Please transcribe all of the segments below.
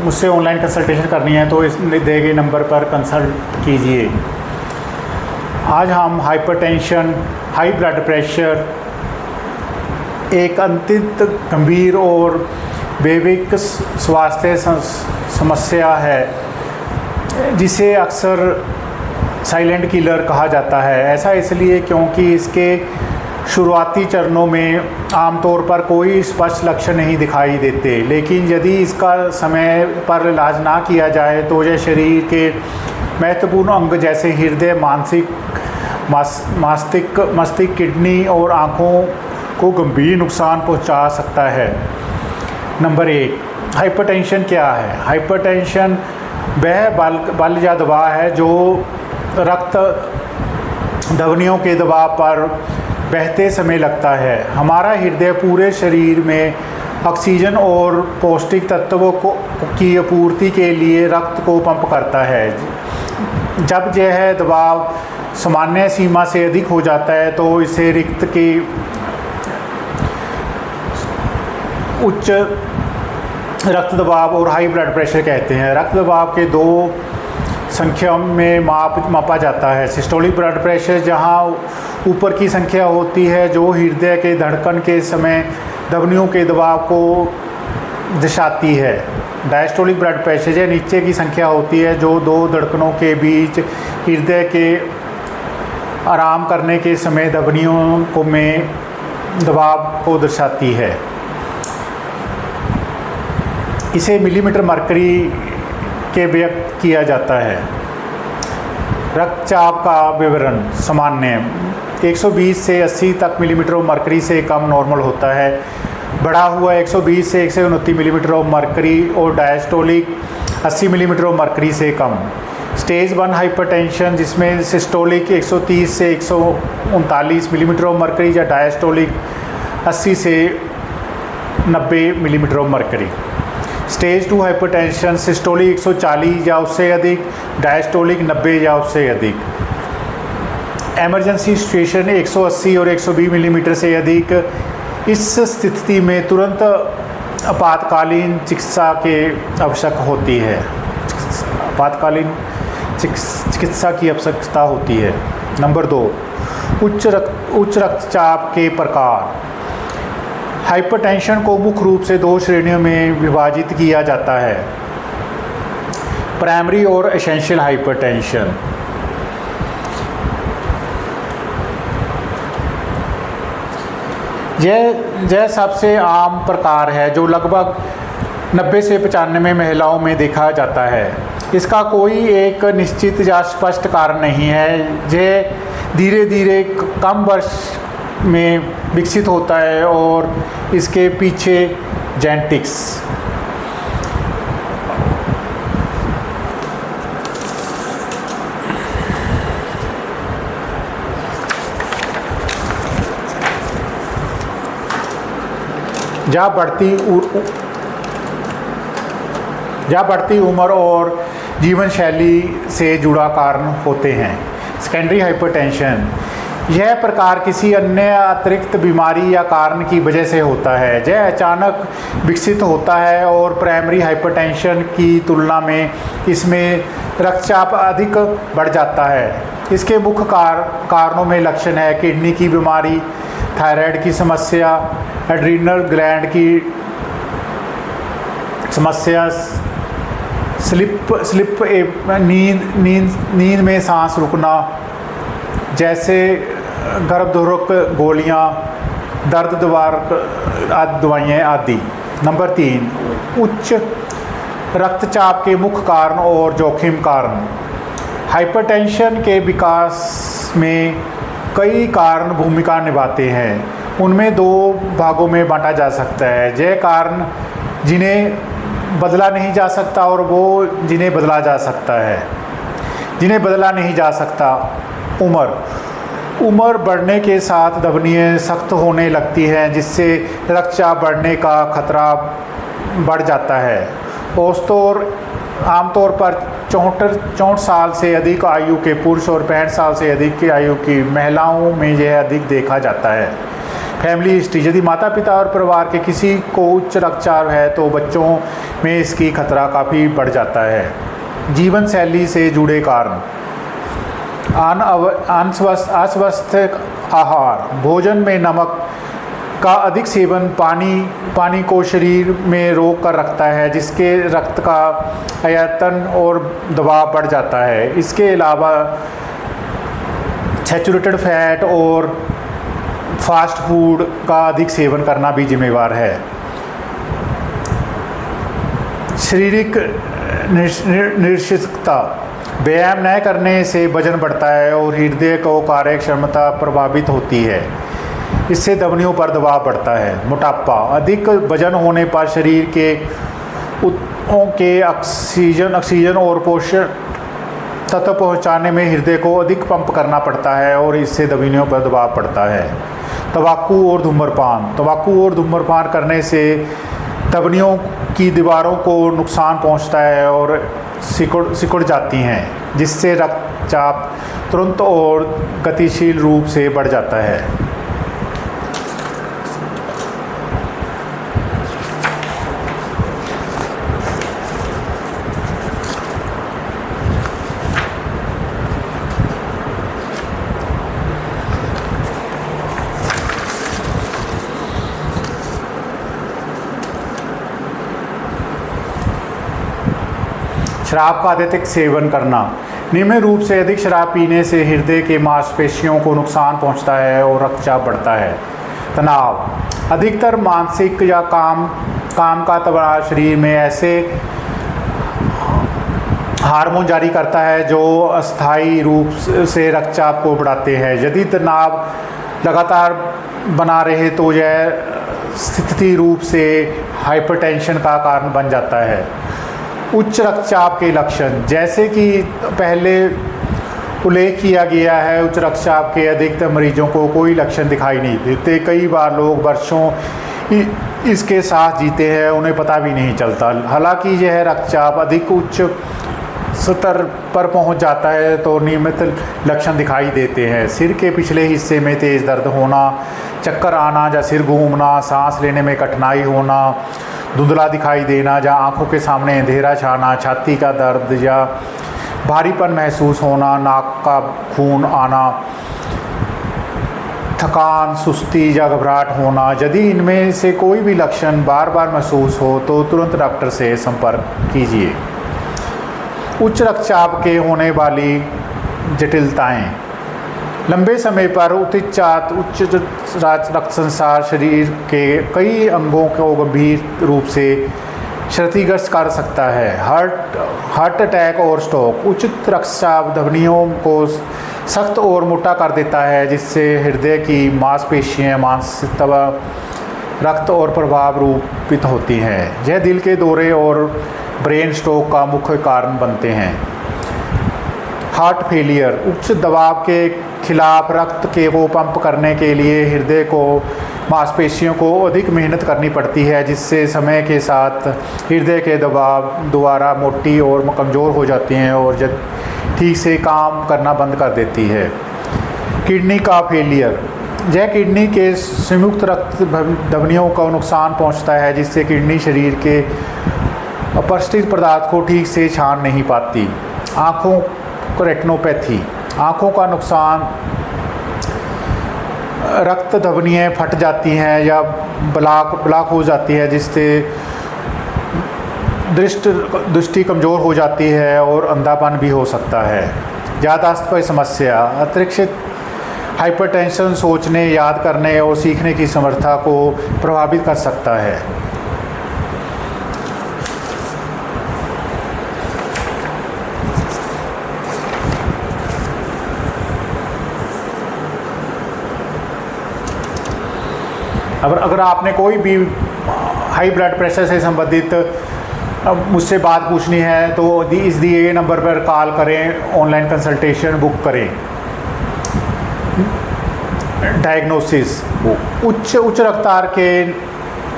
मुझसे online consultation करनी है तो इस दिए गए नंबर पर कंसल्ट कीजिए। आज हम हाइपरटेंशन, हाई ब्लड प्रेशर एक अत्यंत गंभीर और वैश्विक स्वास्थ्य समस्या है जिसे अक्सर साइलेंट किलर कहा जाता है। ऐसा इसलिए क्योंकि इसके शुरुआती चरणों में आमतौर पर कोई स्पष्ट लक्षण नहीं दिखाई देते, लेकिन यदि इसका समय पर इलाज ना किया जाए तो यह शरीर के महत्वपूर्ण अंग जैसे हृदय, मस्तिष्क, किडनी और आँखों को गंभीर नुकसान पहुंचा सकता है। नंबर 1, हाइपरटेंशन क्या है? हाइपरटेंशन वह बल या दबाव है जो रक्त धमनियों के दबाव पर बहते समय लगता है। हमारा हृदय पूरे शरीर में ऑक्सीजन और पौष्टिक तत्वों की आपूर्ति के लिए रक्त को पंप करता है। जब यह दबाव सामान्य सीमा से अधिक हो जाता है तो इसे रक्त की उच्च रक्त दबाव और हाई ब्लड प्रेशर कहते हैं। रक्त दबाव के दो संख्या में मापा जाता है। सिस्टोलिक ब्लड प्रेशर जहां ऊपर की संख्या होती है जो हृदय के धड़कन के समय धमनियों के दबाव को दर्शाती है। डायस्टोलिक ब्लड प्रेशर यह नीचे की संख्या होती है जो दो धड़कनों के बीच हृदय के आराम करने के समय धमनियों को में दबाव को दर्शाती है। इसे मिलीमीटर मरकरी के व्यक्त किया जाता है। रक्तचाप का विवरण सामान्य 120 से 80 तक मिलीमीटर मरकरी से कम नॉर्मल होता है। बढ़ा हुआ 120 से 129 मिलीमीटर मरकरी और डायस्टोलिक 80 मिलीमीटर मरकरी से कम। स्टेज 1 हाइपरटेंशन जिसमें सिस्टोलिक 130 से 139 मिलीमीटर मरकरी या डायस्टोलिक 80 से 90 millimetre mercury. Stage 2 hypertension systolic 140 या उससे अधिक, डायस्टोलिक 90 या उससे अधिक। इमरजेंसी सिचुएशन 180 और 120 मिलीमीटर से अधिक। इस स्थिति में तुरंत आपातकालीन चिकित्सा की आवश्यक होती है। आपातकालीन चिकित्सा की आवश्यकता होती है। नंबर 2, उच्च रक्तचाप के प्रकार। हाइपरटेंशन को मुख्य रूप से 2 श्रेणियों में विभाजित किया जाता है, प्राइमरी और एसेंशियल हाइपरटेंशन। यह सबसे आम प्रकार है जो लगभग 90 से 95 महिलाओं में देखा जाता है। इसका कोई एक निश्चित या स्पष्ट कारण नहीं है। यह धीरे धीरे कम वर्ष में विकसित होता है और इसके पीछे जेनेटिक्स, या बढ़ती उम्र और जीवन शैली से जुड़ा कारण होते हैं। सेकेंडरी हाइपरटेंशन यह प्रकार किसी अन्य अतिरिक्त बीमारी या कारण की वजह से होता है। यह अचानक विकसित होता है और प्राइमरी हाइपरटेंशन की तुलना में इसमें रक्तचाप अधिक बढ़ जाता है। इसके मुख्य कारणों में लक्षण है किडनी की बीमारी, थायराइड की समस्या, एड्रीनल ग्लैंड की समस्या, नींद में सांस रुकना जैसे गर्भधारक गोलियां, दर्द दवाइयाँ आदि। नंबर 3, उच्च रक्तचाप के मुख्य कारण और जोखिम कारण। हाइपरटेंशन के विकास में कई कारण भूमिका निभाते हैं। उनमें 2 भागों में बांटा जा सकता है। यह कारण जिन्हें बदला नहीं जा सकता और वो जिन्हें बदला जा सकता है। जिन्हें बदला नहीं जा सकता, उम्र बढ़ने के साथ धमनियाँ सख्त होने लगती हैं जिससे रक्तचाप बढ़ने का खतरा बढ़ जाता है। आमतौर पर 64 साल से अधिक आयु के पुरुष और 65 साल से अधिक की आयु की महिलाओं में यह अधिक देखा जाता है। फैमिली हिस्ट्री, यदि माता पिता और परिवार के किसी को उच्च रक्तचाप है तो बच्चों में इसकी खतरा काफ़ी बढ़ जाता है। जीवन शैली से जुड़े कारण, अस्वस्थ आहार, भोजन में नमक का अधिक सेवन पानी को शरीर में रोक कर रखता है, जिसके रक्त का आयतन और दबाव बढ़ जाता है। इसके अलावा सैचुरेटेड फैट और फास्ट फूड का अधिक सेवन करना भी जिम्मेवार है। शारीरिक निश्चितता, व्यायाम न करने से वजन बढ़ता है और हृदय को कार्य क्षमता प्रभावित होती है। इससे धमनियों पर दबाव बढ़ता है। मोटापा, अधिक वजन होने पर शरीर के ऊतकों के ऑक्सीजन और पोषण तत्व पहुंचाने में हृदय को अधिक पंप करना पड़ता है और इससे धमनियों पर दबाव पड़ता है। तंबाकू और धूम्रपान करने से धमनियों की दीवारों को नुकसान पहुंचता है और सिकुड़ जाती हैं, जिससे रक्तचाप तुरंत और गतिशील रूप से बढ़ जाता है। शराब का अत्यधिक सेवन करना, नियमित रूप से अधिक शराब पीने से हृदय के मांसपेशियों को नुकसान पहुंचता है और रक्तचाप बढ़ता है। तनाव, अधिकतर मानसिक या काम का दबाव शरीर में ऐसे हार्मोन जारी करता है जो अस्थायी रूप से रक्तचाप को बढ़ाते हैं। यदि तनाव लगातार बना रहे तो यह स्थिति रूप से हाइपरटेंशन का कारण बन जाता है। उच्च रक्तचाप के लक्षण, जैसे कि पहले उल्लेख किया गया है, उच्च रक्तचाप के अधिकतर मरीजों को कोई लक्षण दिखाई नहीं देते। कई बार लोग वर्षों इसके साथ जीते हैं, उन्हें पता भी नहीं चलता। हालांकि यह रक्तचाप अधिक उच्च स्तर पर पहुंच जाता है तो नियमित लक्षण दिखाई देते हैं। सिर के पिछले हिस्से में तेज़ दर्द होना, चक्कर आना या सिर घूमना, सांस लेने में कठिनाई होना, धुंधला दिखाई देना या आंखों के सामने अंधेरा छाना, छाती का दर्द या भारीपन महसूस होना, नाक का खून आना, थकान, सुस्ती या घबराहट होना। यदि इनमें से कोई भी लक्षण बार बार महसूस हो तो तुरंत डॉक्टर से संपर्क कीजिए। उच्च रक्तचाप के होने वाली जटिलताएं, लंबे समय पर उच्च रक्त संचार शरीर के कई अंगों को गंभीर रूप से क्षतिग्रस्त कर सकता है। हार्ट अटैक और स्ट्रोक, उच्च रक्तचाप धमनियों को सख्त और मोटा कर देता है, जिससे हृदय की मांसपेशियां मांसतत्व रक्त और प्रभाव रूपित होती हैं। यह दिल के दौरे और ब्रेन स्ट्रोक का मुख्य कारण बनते हैं। हार्ट फेलियर, उच्च दबाव के खिलाफ रक्त को पंप करने के लिए हृदय को मांसपेशियों को अधिक मेहनत करनी पड़ती है, जिससे समय के साथ हृदय के दबाव दोबारा मोटी और कमज़ोर हो जाती हैं और जब ठीक से काम करना बंद कर देती है। किडनी का फेलियर, यह किडनी के संयुक्त रक्त धमनियों को नुकसान पहुंचता है, जिससे किडनी शरीर के अपशिष्ट पदार्थ को ठीक से छान नहीं पाती। आँखों को रेटिनोपैथी, आँखों का नुकसान, रक्त धमनियाँ फट जाती हैं या ब्लॉक हो जाती है, जिससे दृष्टि कमज़ोर हो जाती है और अंधापन भी हो सकता है। याददाश्त की समस्या, अतिरिक्त हाइपरटेंशन सोचने, याद करने और सीखने की समर्था को प्रभावित कर सकता है। अगर आपने कोई भी हाई ब्लड प्रेशर से संबंधित मुझसे बात पूछनी है तो इस दिए गए नंबर पर कॉल करें, ऑनलाइन कंसल्टेशन बुक करें। डायग्नोसिस, उच्च रफ्तार के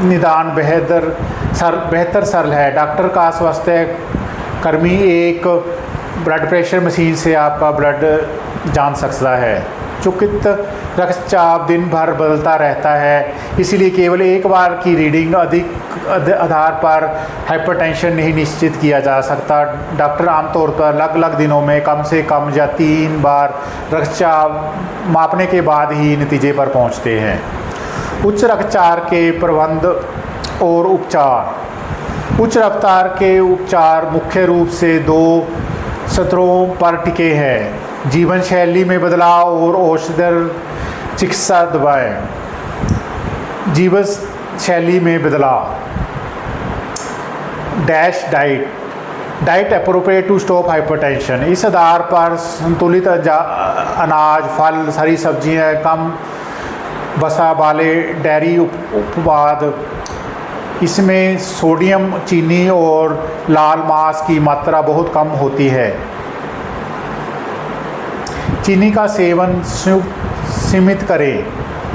निदान बेहतर सरल है। डॉक्टर का स्वास्थ्य कर्मी एक ब्लड प्रेशर मशीन से आपका ब्लड जान सकता है। चुकित रक्तचाप दिन भर बदलता रहता है, इसलिए केवल एक बार की रीडिंग आधार पर हाइपरटेंशन नहीं निश्चित किया जा सकता। डॉक्टर आमतौर पर अलग अलग दिनों में कम से कम या 3 बार रक्तचाप मापने के बाद ही नतीजे पर पहुंचते हैं। उच्च रक्तचाप के प्रबंध और उपचार। उच्च रफ्तार के उपचार मुख्य रूप से 2 स्तरों पर टिके हैं: जीवन शैली में बदलाव और औषधीय चिकित्सा दवाएं। जीवन शैली में बदलाव। Diet appropriate to stop hypertension. इस आधार पर संतुलित अनाज, फल, हरी सब्जियां, कम वसा वाले डेयरी उत्पाद, इसमें सोडियम, चीनी और लाल मांस की मात्रा बहुत कम होती है। चीनी का सेवन सीमित करें,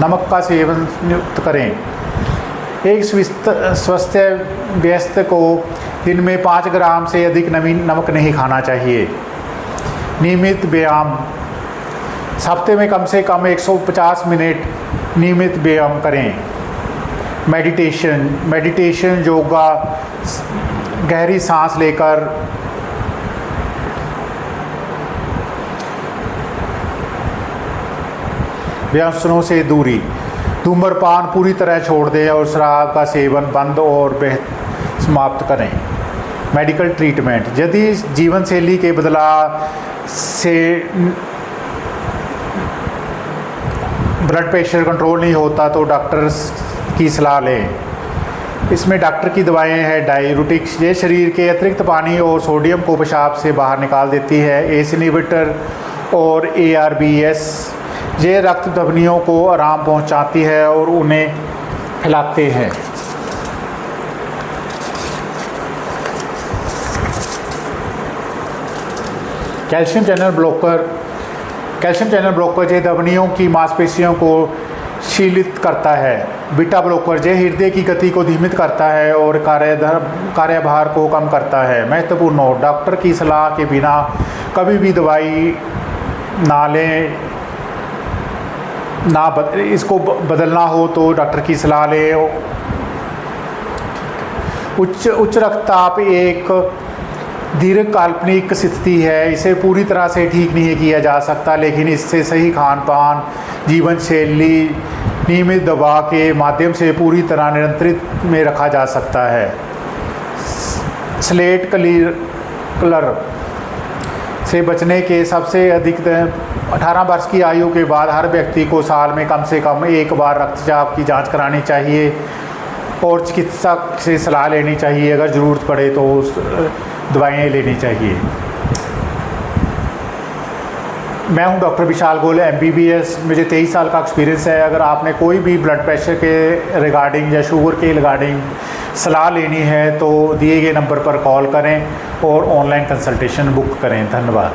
नमक का सेवन नियुक्त करें। एक स्वस्थ व्यक्ति को दिन में 5 ग्राम से अधिक नमक नहीं खाना चाहिए। नियमित व्यायाम। हफ्ते में कम से कम 150 मिनट नियमित व्यायाम करें। मेडिटेशन, योगा, गहरी सांस लेकर व्यसनों से दूरी। धूम्रपान पूरी तरह छोड़ दें और शराब का सेवन बंद और समाप्त करें। Medical treatment. यदि जीवन शैली के बदलाव से ब्लड प्रेशर कंट्रोल नहीं होता तो डॉक्टर की सलाह लें। इसमें डॉक्टर की दवाएं हैं डाययूरेटिक्स, ये शरीर के अतिरिक्त पानी और सोडियम को पेशाब से बाहर निकाल देती है। एस इनहिबिटर और ARBs, ये रक्त धमनियों को आराम पहुंचाती है और उन्हें फैलाते हैं। कैल्शियम चैनल ब्लॉकर ये धमनियों की मांसपेशियों को शीलित करता है। बीटा ब्लॉकर ये हृदय की गति को धीमित करता है और कार्यभार को कम करता है। महत्वपूर्ण नोट: डॉक्टर की सलाह के बिना कभी भी दवाई ना लें। इसको बदलना हो तो डॉक्टर की सलाह लें। उच्च रक्तचाप एक दीर्घ काल्पनिक स्थिति है, इसे पूरी तरह से ठीक नहीं किया जा सकता, लेकिन इससे सही खान पान, जीवन शैली, नियमित दवा के माध्यम से पूरी तरह नियंत्रित में रखा जा सकता है। स्लेट कलर से बचने के सबसे अधिक 18 वर्ष की आयु के बाद हर व्यक्ति को साल में कम से कम 1 बार रक्तचाप की जांच करानी चाहिए और चिकित्सक से सलाह लेनी चाहिए। अगर ज़रूरत पड़े तो दवाएं लेनी चाहिए। मैं हूं डॉक्टर विशाल गोयल, MBBS। मुझे 23 साल का एक्सपीरियंस है। अगर आपने कोई भी ब्लड प्रेशर के रिगार्डिंग या शुगर के रिगार्डिंग सलाह लेनी है तो दिए गए नंबर पर कॉल करें और ऑनलाइन कंसल्टेशन बुक करें। धन्यवाद।